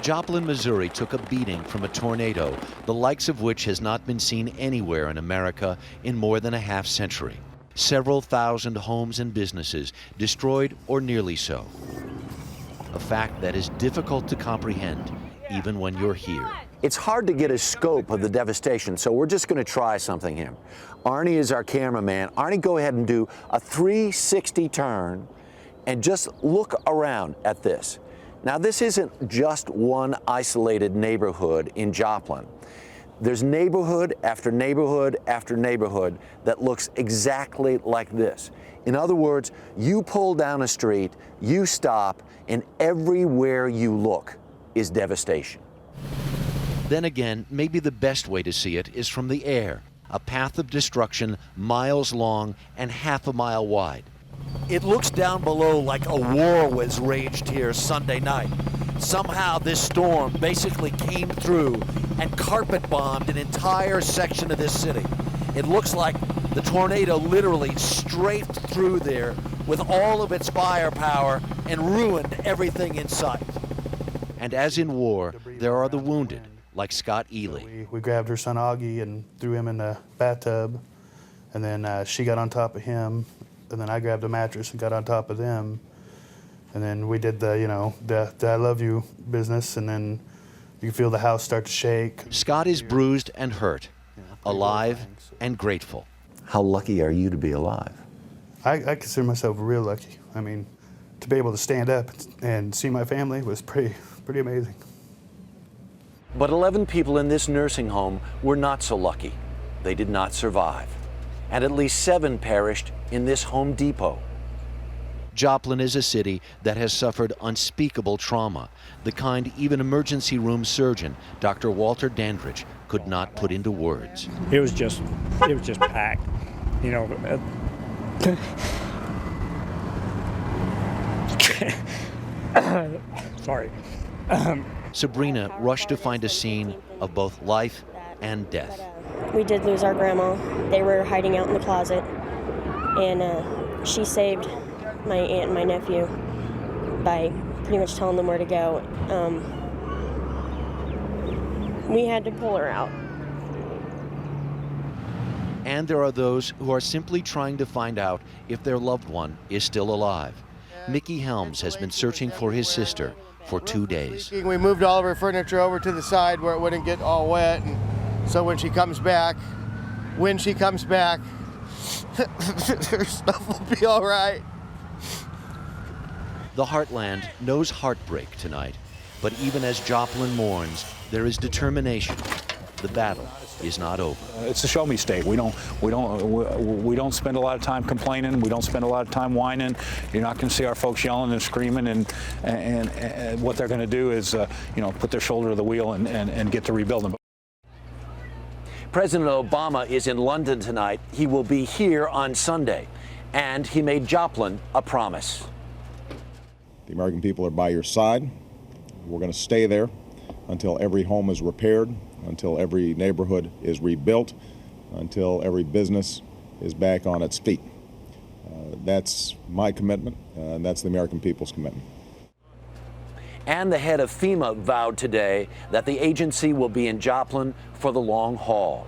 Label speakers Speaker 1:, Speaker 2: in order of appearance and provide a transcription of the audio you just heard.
Speaker 1: Joplin, Missouri took a beating from a tornado, the likes of which has not been seen anywhere in America in more than a half century. Several thousand homes and businesses destroyed or nearly so. A fact that is difficult to comprehend even when you're here.
Speaker 2: It's hard to get a scope of the devastation, so we're just going to try something here. Arnie is our cameraman. Arnie, go ahead and do a 360 turn and just look around at this. Now, this isn't just one isolated neighborhood in Joplin. There's neighborhood after neighborhood after neighborhood that looks exactly like this. In other words, you pull down a street, you stop, and everywhere you look is devastation.
Speaker 1: Then again, maybe the best way to see it is from the air, a path of destruction miles long and half a mile wide.
Speaker 3: It looks down below like a war was raged here Sunday night. Somehow this storm basically came through and carpet bombed an entire section of this city. It looks like the tornado literally strafed through there with all of its firepower and ruined everything in sight.
Speaker 1: And as in war, there are the wounded, like Scott Ely.
Speaker 4: We grabbed her son Augie and threw him in the bathtub, and then she got on top of him, and then I grabbed a mattress and got on top of them, and then we did the I love you business, and then you can feel the house start to shake.
Speaker 1: Scott is bruised and hurt, alive and grateful.
Speaker 2: How lucky are you to be alive?
Speaker 4: I consider myself real lucky. I mean, to be able to stand up and see my family was pretty amazing.
Speaker 2: But 11 people in this nursing home were not so lucky. They did not survive. And at least 7 perished in this Home Depot.
Speaker 1: Joplin is a city that has suffered unspeakable trauma, the kind even emergency room surgeon Dr. Walter Dandridge could not put into words.
Speaker 5: It was just packed, you know. Sorry.
Speaker 1: Sabrina rushed to find a scene of both life and death.
Speaker 6: We did lose our grandma. They were hiding out in the closet, and she saved my aunt and my nephew by pretty much telling them where to go. We had to pull her out.
Speaker 1: And there are those who are simply trying to find out if their loved one is still alive. Mickey Helms has been searching for his sister for 2 days.
Speaker 7: We moved all of her furniture over to the side where it wouldn't get all wet, and so when she comes back, her stuff will be all right.
Speaker 1: The Heartland knows heartbreak tonight, but even as Joplin mourns, there is determination. The battle is not over.
Speaker 8: It's a show me state. We don't spend a lot of time complaining. We don't spend a lot of time whining. You're not going to see our folks yelling and screaming, and what they're going to do is put their shoulder to the wheel and get to rebuilding.
Speaker 2: President Obama is in London tonight. He will be here on Sunday, and he made Joplin a promise.
Speaker 9: The American people are by your side. We're going to stay there until every home is repaired, until every neighborhood is rebuilt, until every business is back on its feet. That's my commitment, and that's the American people's commitment.
Speaker 2: And the head of FEMA vowed today that the agency will be in Joplin for the long haul.